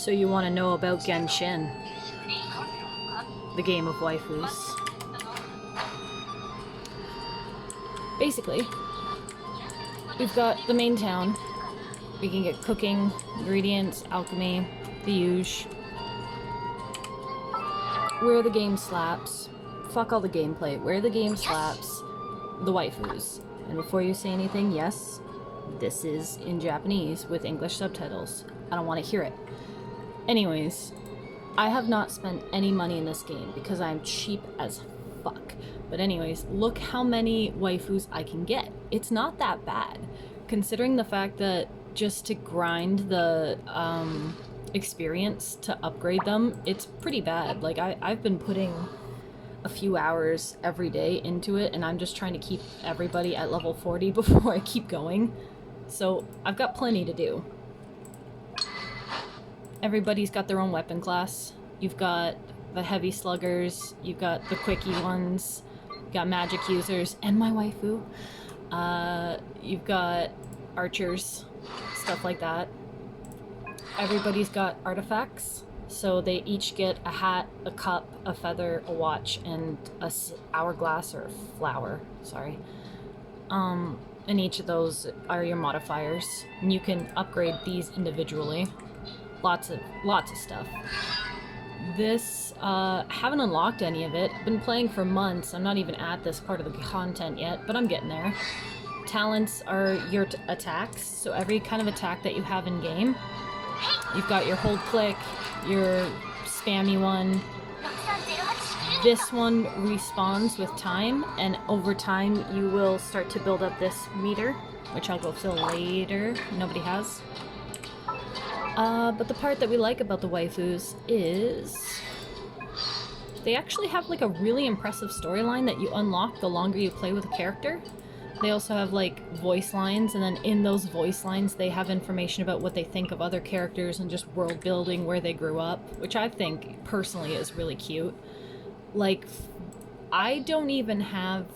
So you want to know about Genshin, the game of waifus. Basically, we've got the main town. We can get cooking, ingredients, alchemy, the usual. Where the game slaps, fuck all the gameplay, where the game slaps, the waifus. And before you say anything, yes, this is in Japanese with English subtitles. I don't want to hear it. Anyways, I have not spent any money in this game because I'm cheap as fuck. But anyways, look how many waifus I can get. It's not that bad, considering the fact that just to grind the experience to upgrade them, it's pretty bad. Like, I've been putting a few hours every day into it, and I'm just trying to keep everybody at level 40 before I keep going. So I've got plenty to do. Everybody's got their own weapon class. You've got the heavy sluggers, you've got the quickie ones, you've got magic users, and my waifu. You've got archers, stuff like that. Everybody's got artifacts, so they each get a hat, a cup, a feather, a watch, and a hourglass or flower, sorry. And each of those are your modifiers, and you can upgrade these individually. Lots of stuff. This, haven't unlocked any of it. Been playing for months. I'm not even at this part of the content yet, but I'm getting there. Talents are your attacks, so every kind of attack that you have in game. You've got your hold click, your spammy one. This one respawns with time, and over time you will start to build up this meter, which I'll go fill later. Nobody has. But the part that we like about the waifus is they actually have like a really impressive storyline that you unlock the longer you play with a character. They also have like voice lines, and then in those voice lines they have information about what they think of other characters and just world building, where they grew up, which I think personally is really cute. Like, I don't even have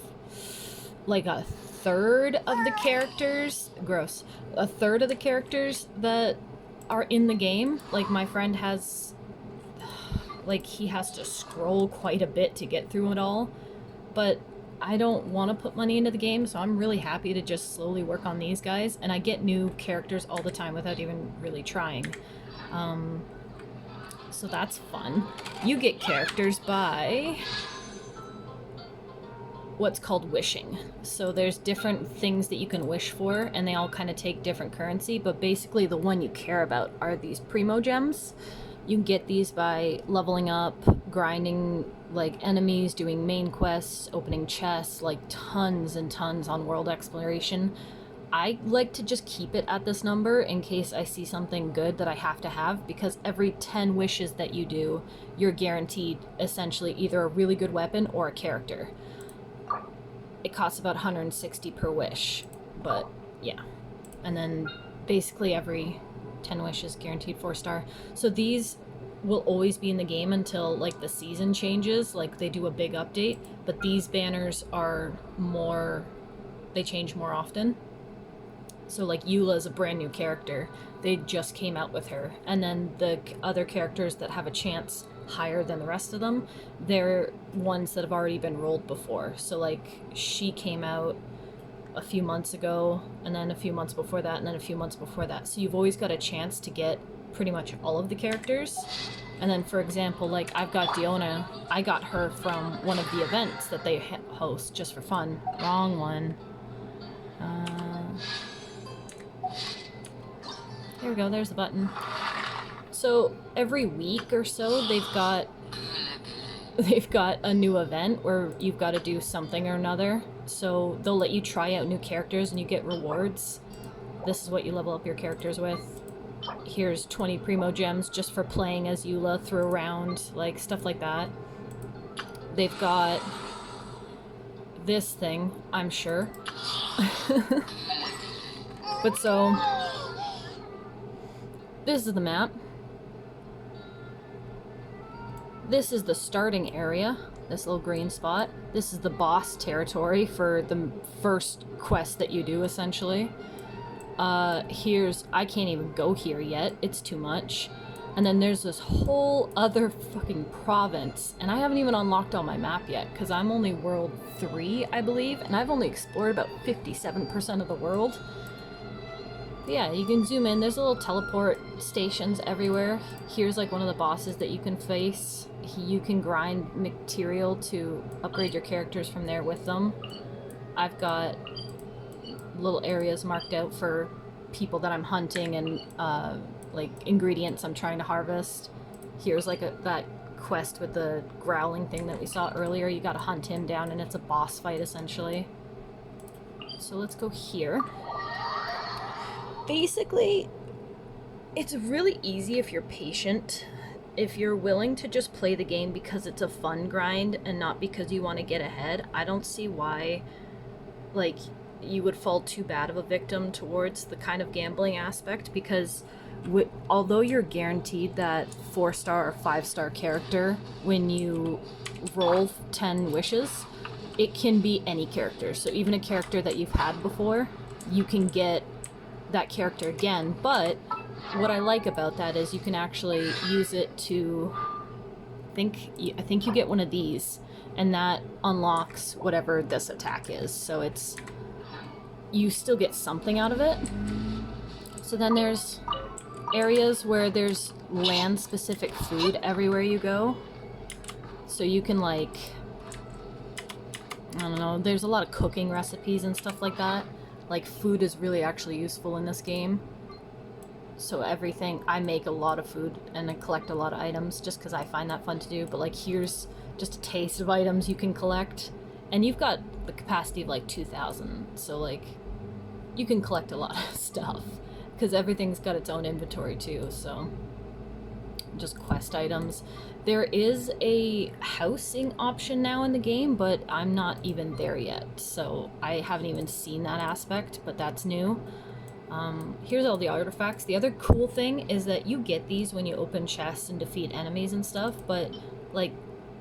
like a third of the characters, gross, a third of the characters that are in the game. Like, my friend has, like, he has to scroll quite a bit to get through it all, but I don't want to put money into the game, so I'm really happy to just slowly work on these guys, and I get new characters all the time without even really trying. So that's fun. You get characters by what's called wishing. So there's different things that you can wish for, and they all kind of take different currency, but basically the one you care about are these primo gems. You can get these by leveling up, grinding like enemies, doing main quests, opening chests, like tons and tons on world exploration. I like to just keep it at this number in case I see something good that I have to have, because every 10 wishes that you do, you're guaranteed essentially either a really good weapon or a character. It costs about 160 per wish, but yeah. And then basically every 10 wishes guaranteed 4-star. So these will always be in the game until like the season changes, like they do a big update, but these banners are more, they change more often. So like Eula's a brand new character, they just came out with her, and then the other characters that have a chance higher than the rest of them, they're ones that have already been rolled before. So like she came out a few months ago, and then a few months before that, and then a few months before that. So you've always got a chance to get pretty much all of the characters. And then, for example, like I've got Diona, I got her from one of the events that they host just for fun. Wrong one. There we go, there's the button. So every week or so they've got a new event where you've got to do something or another. So they'll let you try out new characters and you get rewards. This is what you level up your characters with. Here's 20 primo gems just for playing as Eula through a round, like stuff like that. They've got this thing, I'm sure. But so this is the map. This is the starting area, this little green spot. This is the boss territory for the first quest that you do, essentially. I can't even go here yet, it's too much. And then there's this whole other fucking province, and I haven't even unlocked all my map yet, because I'm only world 3, I believe, and I've only explored about 57% of the world. But yeah, you can zoom in, there's little teleport stations everywhere. Here's like one of the bosses that you can face. You can grind material to upgrade your characters from there with them. I've got little areas marked out for people that I'm hunting and like ingredients I'm trying to harvest. Here's like that quest with the growling thing that we saw earlier. You gotta hunt him down and it's a boss fight essentially. So let's go here. Basically, it's really easy if you're patient. If you're willing to just play the game because it's a fun grind and not because you want to get ahead, I don't see why like you would fall too bad of a victim towards the kind of gambling aspect, because although you're guaranteed that 4-star or 5-star character when you roll 10 wishes, it can be any character. So even a character that you've had before, you can get that character again. But what I like about that is you can actually use it to I think you get one of these, and that unlocks whatever this attack is. So it's, you still get something out of it. So then there's areas where there's land specific food everywhere you go. So you can like, I don't know, there's a lot of cooking recipes and stuff like that. Like food is really actually useful in this game. So everything, I make a lot of food and I collect a lot of items just because I find that fun to do. But like here's just a taste of items you can collect. And you've got the capacity of like 2,000. So like you can collect a lot of stuff because everything's got its own inventory too. So just quest items. There is a housing option now in the game, but I'm not even there yet. So I haven't even seen that aspect, but that's new. Here's all the artifacts. The other cool thing is that you get these when you open chests and defeat enemies and stuff, but like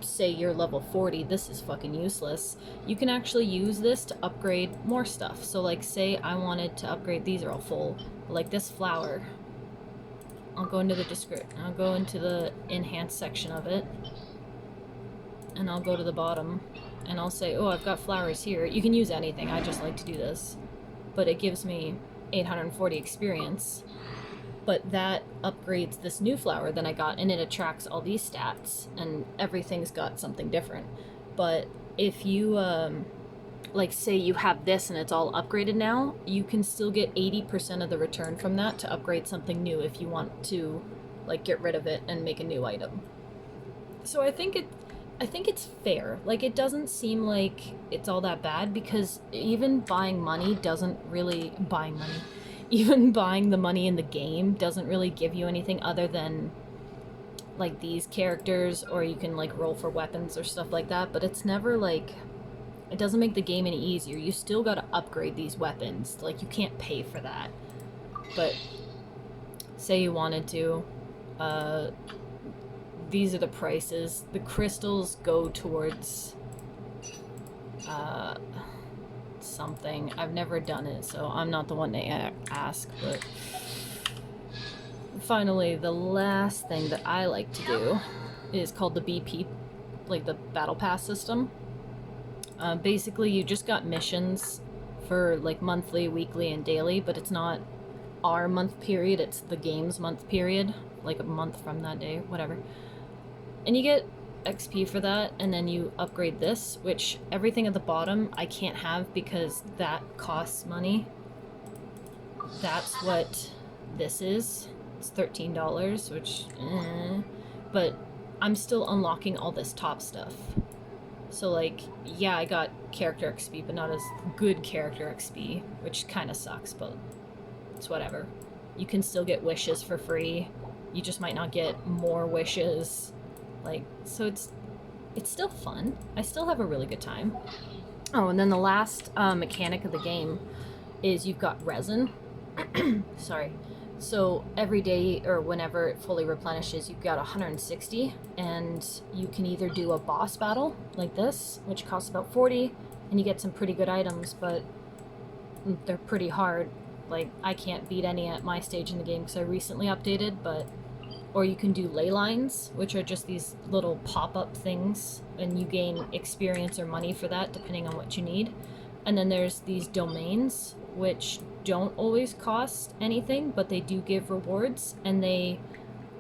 say you're level 40, this is fucking useless. You can actually use this to upgrade more stuff. So like say I wanted to upgrade, these are all full, like this flower. I'll go into the enhanced section of it, and I'll go to the bottom and I'll say, oh, I've got flowers here. You can use anything, I just like to do this. But it gives me 840 experience. But that upgrades this new flower that I got, and it attracts all these stats, and everything's got something different. But if you like say you have this and it's all upgraded now, you can still get 80% of the return from that to upgrade something new if you want to like get rid of it and make a new item. So I think it's fair. Like it doesn't seem like it's all that bad, because even buying the money in the game doesn't really give you anything other than like these characters, or you can like roll for weapons or stuff like that, but it's never like, it doesn't make the game any easier. You still gotta upgrade these weapons. Like, you can't pay for that. But say you wanted to, these are the prices. The crystals go towards something. I've never done it, so I'm not the one to ask, but finally, the last thing that I like to do is called the BP, like the Battle Pass system. Basically, you just got missions for like monthly, weekly, and daily, but it's not our month period, it's the game's month period, like a month from that day, whatever. And you get XP for that, and then you upgrade this, which everything at the bottom I can't have because that costs money. That's what this is. It's $13, which, but I'm still unlocking all this top stuff. So like, yeah, I got character XP, but not as good character XP, which kind of sucks, but it's whatever. You can still get wishes for free. You just might not get more wishes. Like, so it's still fun. I still have a really good time. Oh, and then the last mechanic of the game is you've got resin. Sorry. So every day or whenever it fully replenishes, you've got 160, and you can either do a boss battle like this, which costs about 40, and you get some pretty good items, but they're pretty hard. Like, I can't beat any at my stage in the game because I recently updated, but or you can do ley lines, which are just these little pop-up things, and you gain experience or money for that depending on what you need. And then there's these domains, which don't always cost anything, but they do give rewards, and they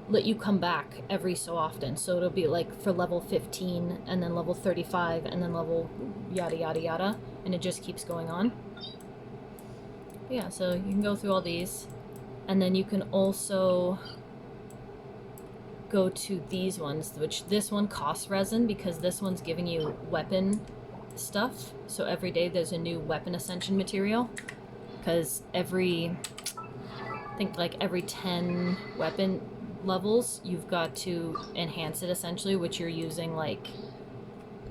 let you come back every so often. So it'll be like for level 15, and then level 35, and then level yada yada yada, and it just keeps going on. But yeah, so you can go through all these, and then you can also go to these ones, which this one costs resin because this one's giving you weapon stuff. So every day there's a new weapon ascension material, because I think like every 10 weapon levels you've got to enhance it essentially, which you're using like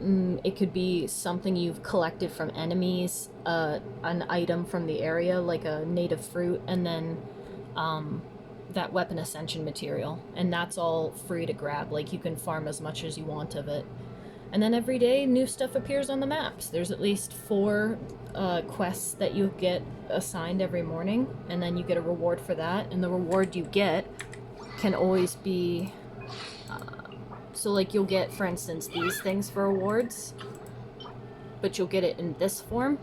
it could be something you've collected from enemies, an item from the area like a native fruit, and then that weapon ascension material, and that's all free to grab. Like you can farm as much as you want of it. And then every day new stuff appears on the maps. There's at least 4 quests that you get assigned every morning, and then you get a reward for that, and the reward you get can always be so like you'll get, for instance, these things for rewards, but you'll get it in this form,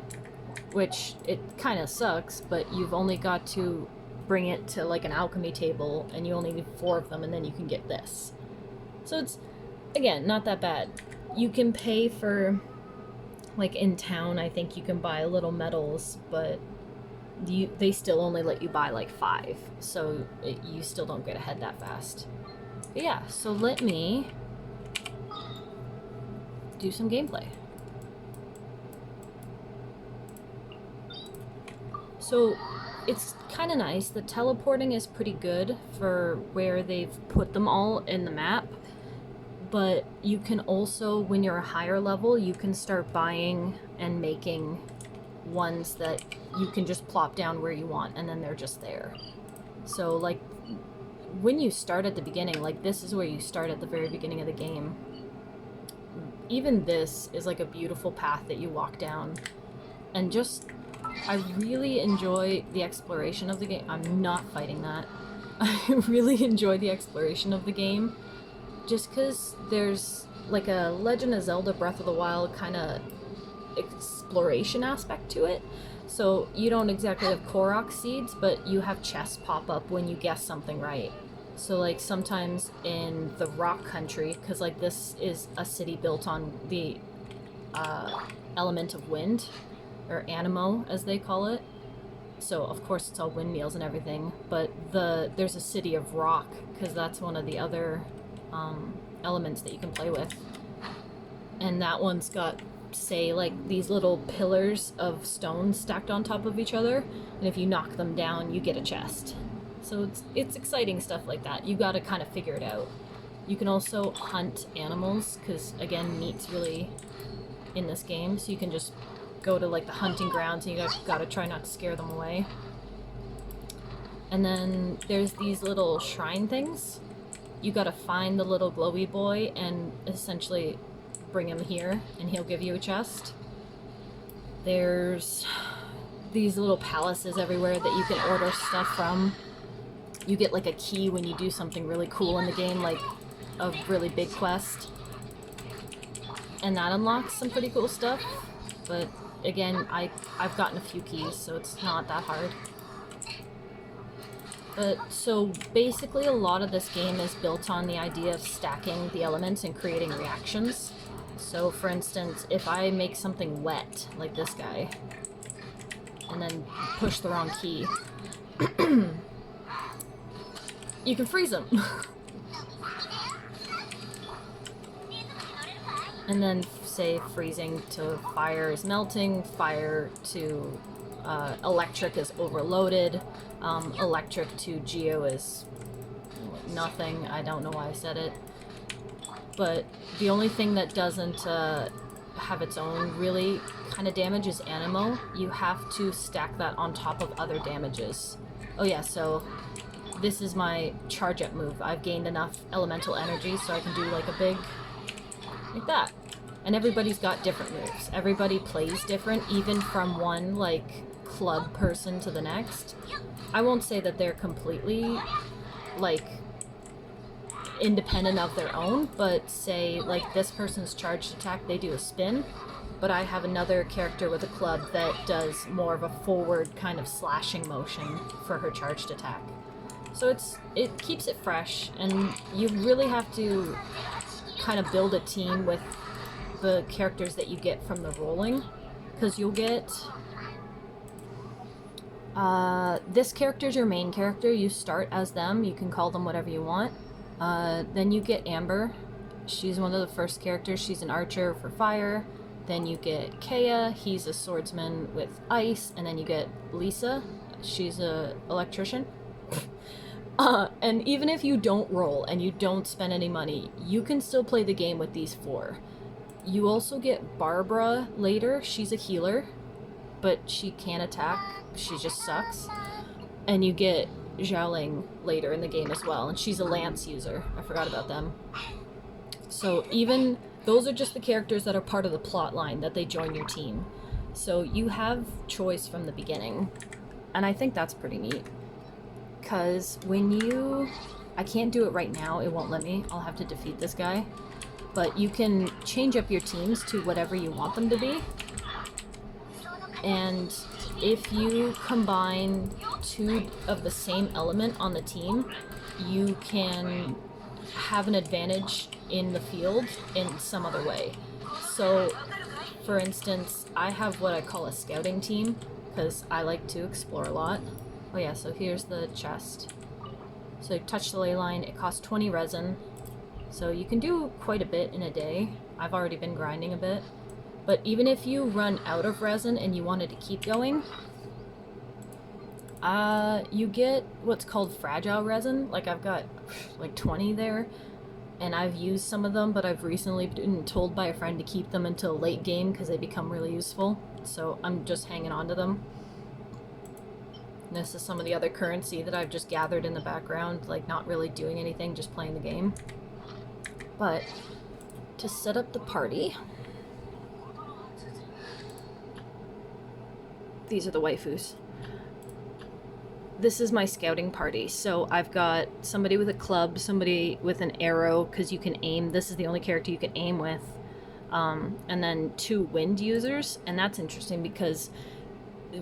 which it kind of sucks, but you've only got to bring it to like an alchemy table, and you only need 4 of them, and then you can get this. So it's, again, not that bad. You can pay for, like in town, I think you can buy little medals, but they still only let you buy like 5, so you still don't get ahead that fast. But yeah, so let me do some gameplay. So it's kind of nice. The teleporting is pretty good for where they've put them all in the map, but you can also, when you're a higher level, you can start buying and making ones that you can just plop down where you want, and then they're just there. So like when you start at the beginning, like this is where you start at the very beginning of the game. Even this is like a beautiful path that you walk down, and just I really enjoy the exploration of the game. I'm not fighting that. I really enjoy the exploration of the game, just because there's like a Legend of Zelda Breath of the Wild kind of exploration aspect to it. So you don't exactly have Korok seeds, but you have chests pop up when you guess something right. So like sometimes in the rock country, because like this is a city built on the element of wind, or animo as they call it, so of course it's all windmills and everything, but there's a city of rock because that's one of the other elements that you can play with, and that one's got, say, like these little pillars of stone stacked on top of each other, and if you knock them down you get a chest. So it's exciting stuff like that. You gotta kind of figure it out. You can also hunt animals, because again, meat's really in this game, so you can just go to like the hunting grounds and you gotta try not to scare them away. And then there's these little shrine things. You gotta find the little glowy boy and essentially bring him here, and he'll give you a chest. There's these little palaces everywhere that you can order stuff from. You get like a key when you do something really cool in the game, like a really big quest, and that unlocks some pretty cool stuff. But again, I've gotten a few keys, so it's not that hard. But so basically a lot of this game is built on the idea of stacking the elements and creating reactions. So for instance, if I make something wet, like this guy, and then push the wrong key, you can freeze him. And then say freezing to fire is melting, fire to electric is overloaded, electric to geo is nothing. I don't know why I said it. But the only thing that doesn't have its own really kind of damage is animo. You have to stack that on top of other damages. Oh yeah, so this is my charge up move. I've gained enough elemental energy so I can do like a big, like that. And everybody's got different moves. Everybody plays different, even from one like club person to the next. I won't say that they're completely like independent of their own, but say like this person's charged attack, they do a spin, but I have another character with a club that does more of a forward kind of slashing motion for her charged attack. So it keeps it fresh, and you really have to kind of build a team with the characters that you get from the rolling, because you'll get this character's your main character. You start as them. You can call them whatever you want. Then you get Amber. She's one of the first characters. She's an archer for fire. Then you get Kea. He's a swordsman with ice. And then you get Lisa. She's a electrician. And even if you don't roll and you don't spend any money, you can still play the game with these 4. You also get Barbara later. She's a healer, but she can't attack. She just sucks. And you get Xiaoling later in the game as well, and she's a lance user. I forgot about them. So even those are just the characters that are part of the plot line that they join your team. So you have choice from the beginning, and I think that's pretty neat. Because when you... I can't do it right now, it won't let me. I'll have to defeat this guy. But you can change up your teams to whatever you want them to be. And if you combine 2 of the same element on the team, you can have an advantage in the field in some other way. So, for instance, I have what I call a scouting team, because I like to explore a lot. Oh yeah, so here's the chest. So you touch the ley line, it costs 20 resin. So you can do quite a bit in a day. I've already been grinding a bit. But even if you run out of resin and you wanted to keep going, you get what's called fragile resin. Like I've got like 20 there, and I've used some of them, but I've recently been told by a friend to keep them until late game because they become really useful. So I'm just hanging on to them. This is some of the other currency that I've just gathered in the background, like not really doing anything, just playing the game. But to set up the party, these are the waifus. This is my scouting party. So I've got somebody with a club, somebody with an arrow, because you can aim. This is the only character you can aim with. And then 2 wind users. And that's interesting because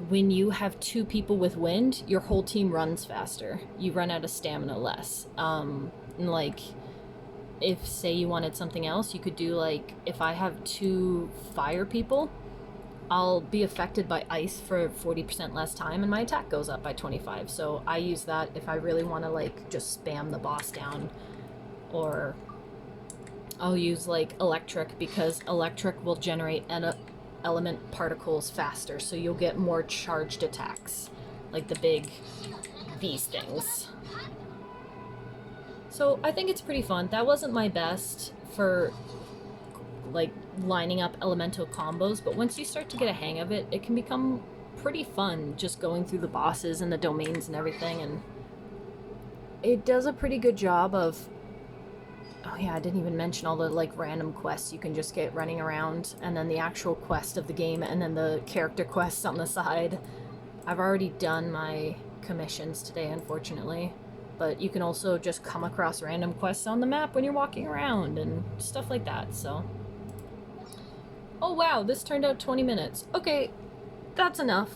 when you have 2 people with wind, your whole team runs faster. You run out of stamina less. And like, if say you wanted something else, you could do like, if I have 2 fire people, I'll be affected by ice for 40% less time, and my attack goes up by 25. So I use that if I really want to like just spam the boss down. Or I'll use like electric, because electric will generate element particles faster, so you'll get more charged attacks, like the big these things. So I think it's pretty fun. That wasn't my best for like lining up elemental combos, but once you start to get a hang of it, it can become pretty fun just going through the bosses and the domains and everything, and it does a pretty good job of... Oh yeah, I didn't even mention all the like random quests you can just get running around, and then the actual quest of the game, and then the character quests on the side. I've already done my commissions today, unfortunately, but you can also just come across random quests on the map when you're walking around and stuff like that, so... Oh wow, this turned out 20 minutes. Okay, that's enough.